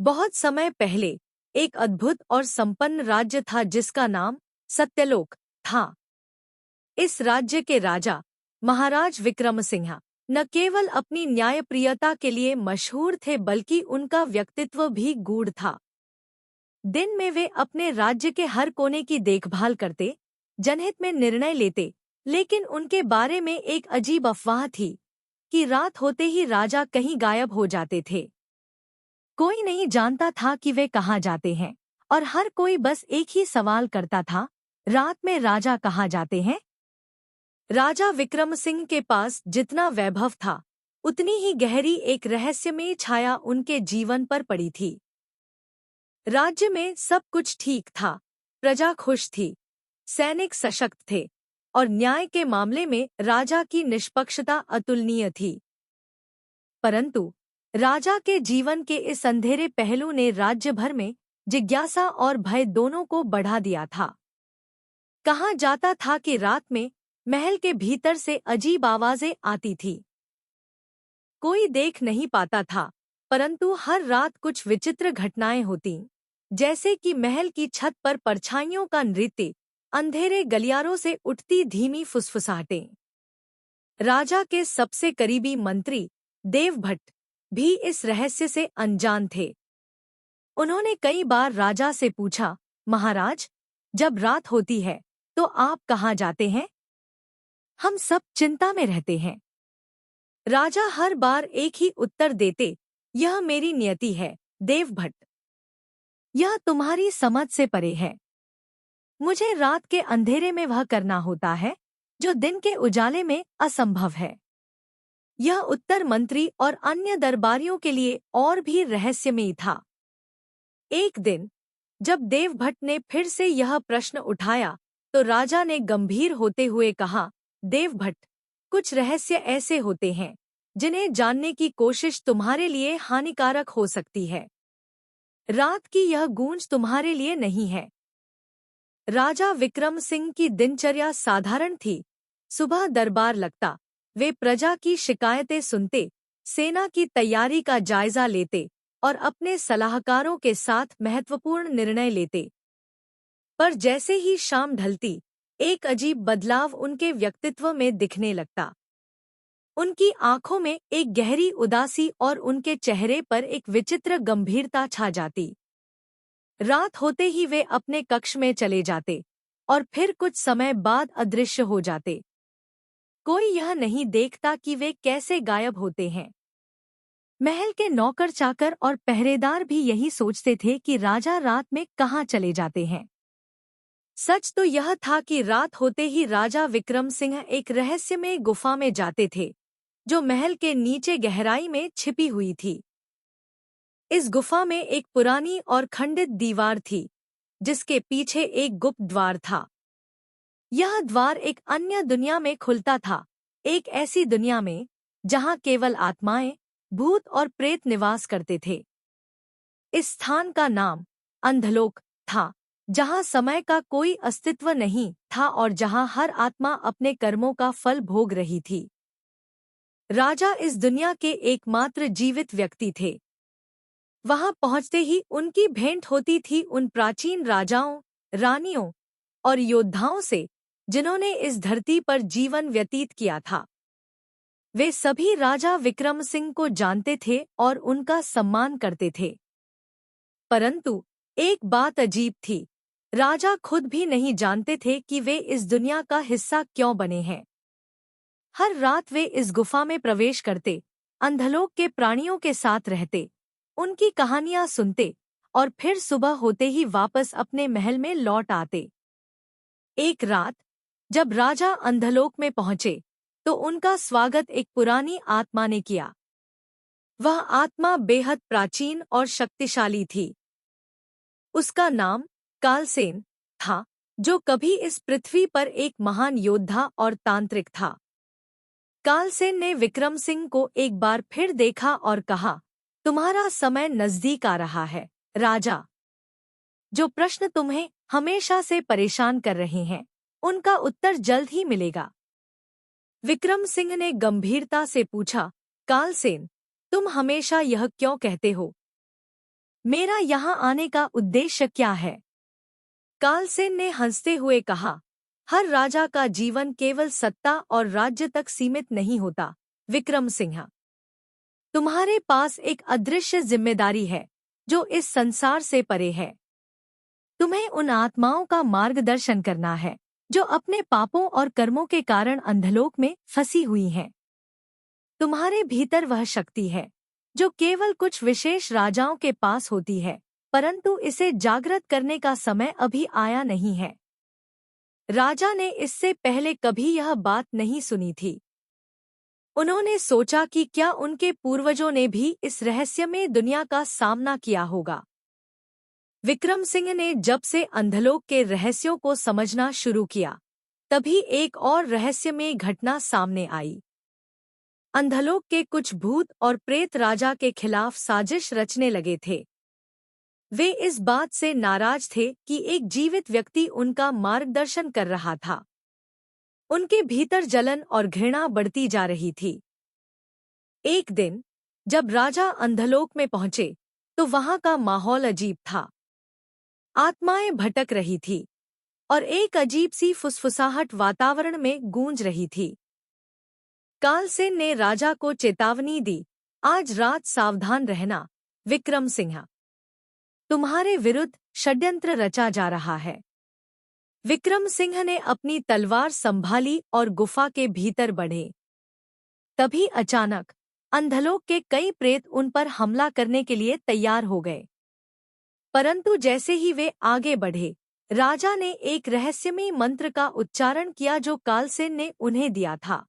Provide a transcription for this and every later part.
बहुत समय पहले एक अद्भुत और संपन्न राज्य था जिसका नाम सत्यलोक था। इस राज्य के राजा महाराज विक्रमसिंह न केवल अपनी न्यायप्रियता के लिए मशहूर थे बल्कि उनका व्यक्तित्व भी गूढ़ था। दिन में वे अपने राज्य के हर कोने की देखभाल करते, जनहित में निर्णय लेते, लेकिन उनके बारे में एक अजीब अफवाह थी कि रात होते ही राजा कहीं गायब हो जाते थे। कोई नहीं जानता था कि वे कहाँ जाते हैं और हर कोई बस एक ही सवाल करता था, रात में राजा कहाँ जाते हैं? राजा विक्रम सिंह के पास जितना वैभव था, उतनी ही गहरी एक रहस्यमयी छाया उनके जीवन पर पड़ी थी। राज्य में सब कुछ ठीक था, प्रजा खुश थी, सैनिक सशक्त थे और न्याय के मामले में राजा की निष्पक्षता अतुलनीय थी। परंतु राजा के जीवन के इस अंधेरे पहलू ने राज्य भर में जिज्ञासा और भय दोनों को बढ़ा दिया था। कहा जाता था कि रात में महल के भीतर से अजीब आवाजें आती थी। कोई देख नहीं पाता था, परंतु हर रात कुछ विचित्र घटनाएं होती, जैसे कि महल की छत पर परछाइयों का नृत्य, अंधेरे गलियारों से उठती धीमी फुसफुसाहटें। राजा के सबसे करीबी मंत्री देवभट्ट भी इस रहस्य से अनजान थे। उन्होंने कई बार राजा से पूछा, महाराज, जब रात होती है तो आप कहाँ जाते हैं? हम सब चिंता में रहते हैं। राजा हर बार एक ही उत्तर देते, यह मेरी नियति है देवभट्ट, यह तुम्हारी समझ से परे है। मुझे रात के अंधेरे में वह करना होता है जो दिन के उजाले में असंभव है। यह उत्तर मंत्री और अन्य दरबारियों के लिए और भी रहस्यमयी था। एक दिन जब देवभट्ट ने फिर से यह प्रश्न उठाया तो राजा ने गंभीर होते हुए कहा, देवभट्ट, कुछ रहस्य ऐसे होते हैं जिन्हें जानने की कोशिश तुम्हारे लिए हानिकारक हो सकती है। रात की यह गूंज तुम्हारे लिए नहीं है। राजा विक्रम सिंह की दिनचर्या साधारण थी। सुबह दरबार लगता, वे प्रजा की शिकायतें सुनते, सेना की तैयारी का जायजा लेते और अपने सलाहकारों के साथ महत्वपूर्ण निर्णय लेते। पर जैसे ही शाम ढलती, एक अजीब बदलाव उनके व्यक्तित्व में दिखने लगता। उनकी आंखों में एक गहरी उदासी और उनके चेहरे पर एक विचित्र गंभीरता छा जाती। रात होते ही वे अपने कक्ष में चले जाते और फिर कुछ समय बाद अदृश्य हो जाते। कोई यह नहीं देखता कि वे कैसे गायब होते हैं। महल के नौकर चाकर और पहरेदार भी यही सोचते थे कि राजा रात में कहाँ चले जाते हैं। सच तो यह था कि रात होते ही राजा विक्रम सिंह एक रहस्यमय गुफा में जाते थे, जो महल के नीचे गहराई में छिपी हुई थी। इस गुफा में एक पुरानी और खंडित दीवार थी, जिसके पीछे एक गुप्त द्वार था। यह द्वार एक अन्य दुनिया में खुलता था, एक ऐसी दुनिया में जहां केवल आत्माएं, भूत और प्रेत निवास करते थे। इस स्थान का नाम अंधलोक था, जहां समय का कोई अस्तित्व नहीं था और जहां हर आत्मा अपने कर्मों का फल भोग रही थी। राजा इस दुनिया के एकमात्र जीवित व्यक्ति थे। वहां पहुंचते ही उनकी भेंट होती थी उन प्राचीन राजाओं, रानियों और योद्धाओं से जिन्होंने इस धरती पर जीवन व्यतीत किया था। वे सभी राजा विक्रम सिंह को जानते थे और उनका सम्मान करते थे। परंतु एक बात अजीब थी, राजा खुद भी नहीं जानते थे कि वे इस दुनिया का हिस्सा क्यों बने हैं। हर रात वे इस गुफा में प्रवेश करते, अंधलोक के प्राणियों के साथ रहते, उनकी कहानियां सुनते और फिर सुबह होते ही वापस अपने महल में लौट आते। एक रात जब राजा अंधलोक में पहुंचे तो उनका स्वागत एक पुरानी आत्मा ने किया। वह आत्मा बेहद प्राचीन और शक्तिशाली थी। उसका नाम कालसेन था, जो कभी इस पृथ्वी पर एक महान योद्धा और तांत्रिक था। कालसेन ने विक्रम सिंह को एक बार फिर देखा और कहा, तुम्हारा समय नजदीक आ रहा है राजा। जो प्रश्न तुम्हें हमेशा से परेशान कर रहे हैं, उनका उत्तर जल्द ही मिलेगा। विक्रम सिंह ने गंभीरता से पूछा, कालसेन, तुम हमेशा यह क्यों कहते हो? मेरा यहाँ आने का उद्देश्य क्या है? कालसेन ने हंसते हुए कहा, हर राजा का जीवन केवल सत्ता और राज्य तक सीमित नहीं होता, विक्रम सिंह। तुम्हारे पास एक अदृश्य जिम्मेदारी है, जो इस संसार से परे है। तुम्हें उन आत्माओं का मार्गदर्शन करना है, जो अपने पापों और कर्मों के कारण अंधलोक में फंसी हुई हैं। तुम्हारे भीतर वह शक्ति है, जो केवल कुछ विशेष राजाओं के पास होती है, परंतु इसे जागृत करने का समय अभी आया नहीं है। राजा ने इससे पहले कभी यह बात नहीं सुनी थी। उन्होंने सोचा कि क्या उनके पूर्वजों ने भी इस रहस्यमय दुनिया का सामना किया होगा। विक्रम सिंह ने जब से अंधलोक के रहस्यों को समझना शुरू किया, तभी एक और रहस्यमय घटना सामने आई। अंधलोक के कुछ भूत और प्रेत राजा के खिलाफ साजिश रचने लगे थे। वे इस बात से नाराज थे कि एक जीवित व्यक्ति उनका मार्गदर्शन कर रहा था। उनके भीतर जलन और घृणा बढ़ती जा रही थी। एक दिन जब राजा अंधलोक में पहुंचे, तो वहां का माहौल अजीब था। आत्माएं भटक रही थी और एक अजीब सी फुसफुसाहट वातावरण में गूंज रही थी। कालसेन ने राजा को चेतावनी दी, आज रात सावधान रहना, विक्रम सिंह। तुम्हारे विरुद्ध षड्यंत्र रचा जा रहा है। विक्रम सिंह ने अपनी तलवार संभाली और गुफा के भीतर बढ़े। तभी अचानक अंधलोक के कई प्रेत उन पर हमला करने के लिए तैयार हो गए। परंतु जैसे ही वे आगे बढ़े, राजा ने एक रहस्यमय मंत्र का उच्चारण किया जो कालसेन ने उन्हें दिया था।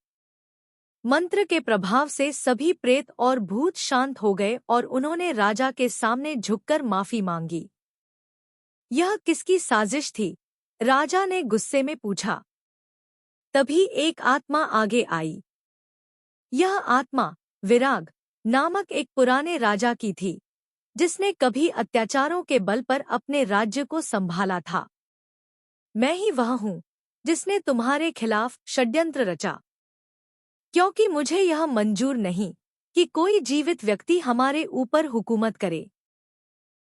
मंत्र के प्रभाव से सभी प्रेत और भूत शांत हो गए और उन्होंने राजा के सामने झुककर माफी मांगी। यह किसकी साजिश थी? राजा ने गुस्से में पूछा। तभी एक आत्मा आगे आई। यह आत्मा विराग नामक एक पुराने राजा की थी, जिसने कभी अत्याचारों के बल पर अपने राज्य को संभाला था। मैं ही वह हूँ जिसने तुम्हारे खिलाफ षड्यंत्र रचा, क्योंकि मुझे यह मंजूर नहीं कि कोई जीवित व्यक्ति हमारे ऊपर हुकूमत करे।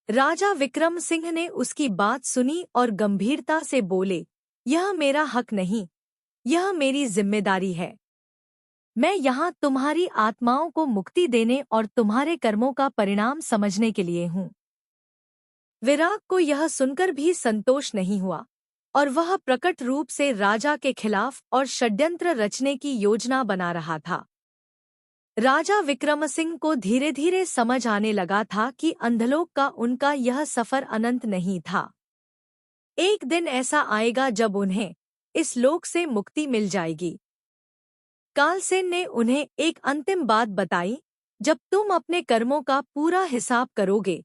राजा विक्रम सिंह ने उसकी बात सुनी और गंभीरता से बोले, यह मेरा हक नहीं, यह मेरी जिम्मेदारी है। मैं यहाँ तुम्हारी आत्माओं को मुक्ति देने और तुम्हारे कर्मों का परिणाम समझने के लिए हूँ। विराग को यह सुनकर भी संतोष नहीं हुआ और वह प्रकट रूप से राजा के खिलाफ और षड्यंत्र रचने की योजना बना रहा था। राजा विक्रम सिंह को धीरे धीरे समझ आने लगा था कि अंधलोक का उनका यह सफर अनंत नहीं था। एक दिन ऐसा आएगा जब उन्हें इस लोक से मुक्ति मिल जाएगी। कालसेन ने उन्हें एक अंतिम बात बताई, जब तुम अपने कर्मों का पूरा हिसाब करोगे,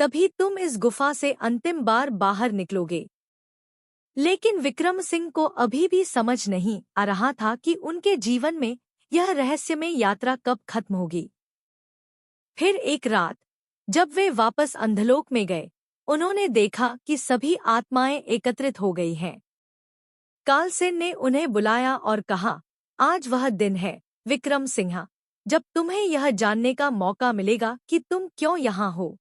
तभी तुम इस गुफा से अंतिम बार बाहर निकलोगे। लेकिन विक्रम सिंह को अभी भी समझ नहीं आ रहा था कि उनके जीवन में यह रहस्यमय यात्रा कब खत्म होगी। फिर एक रात जब वे वापस अंधलोक में गए, उन्होंने देखा कि सभी आत्माएं एकत्रित हो गई हैं। कालसेन ने उन्हें बुलाया और कहा, आज वह दिन है विक्रम सिंह, जब तुम्हें यह जानने का मौका मिलेगा कि तुम क्यों यहाँ हो।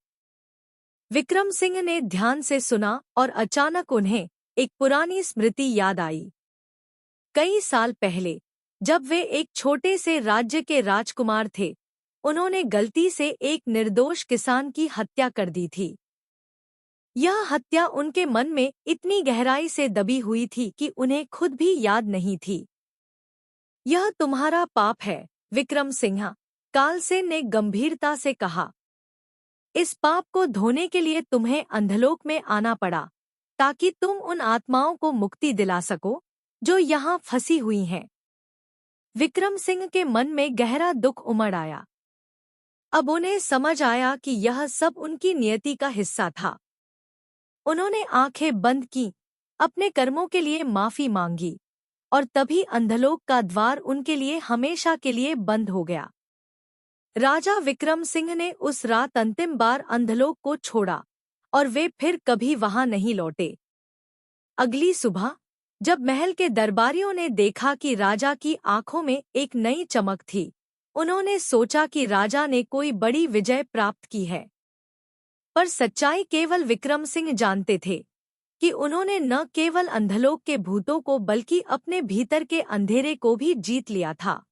विक्रम सिंह ने ध्यान से सुना और अचानक उन्हें एक पुरानी स्मृति याद आई। कई साल पहले जब वे एक छोटे से राज्य के राजकुमार थे, उन्होंने गलती से एक निर्दोष किसान की हत्या कर दी थी। यह हत्या उनके मन में इतनी गहराई से दबी हुई थी कि उन्हें खुद भी याद नहीं थी। यह तुम्हारा पाप है विक्रम सिंह, कालसेन ने गंभीरता से कहा। इस पाप को धोने के लिए तुम्हें अंधलोक में आना पड़ा, ताकि तुम उन आत्माओं को मुक्ति दिला सको जो यहाँ फंसी हुई हैं। विक्रम सिंह के मन में गहरा दुख उमड़ आया। अब उन्हें समझ आया कि यह सब उनकी नियति का हिस्सा था। उन्होंने आंखें बंद की, अपने कर्मों के लिए माफी मांगी और तभी अंधलोक का द्वार उनके लिए हमेशा के लिए बंद हो गया। राजा विक्रम सिंह ने उस रात अंतिम बार अंधलोक को छोड़ा और वे फिर कभी वहां नहीं लौटे। अगली सुबह जब महल के दरबारियों ने देखा कि राजा की आंखों में एक नई चमक थी, उन्होंने सोचा कि राजा ने कोई बड़ी विजय प्राप्त की है। पर सच्चाई केवल विक्रम सिंह जानते थे कि उन्होंने न केवल अंधलोक के भूतों को बल्कि अपने भीतर के अंधेरे को भी जीत लिया था।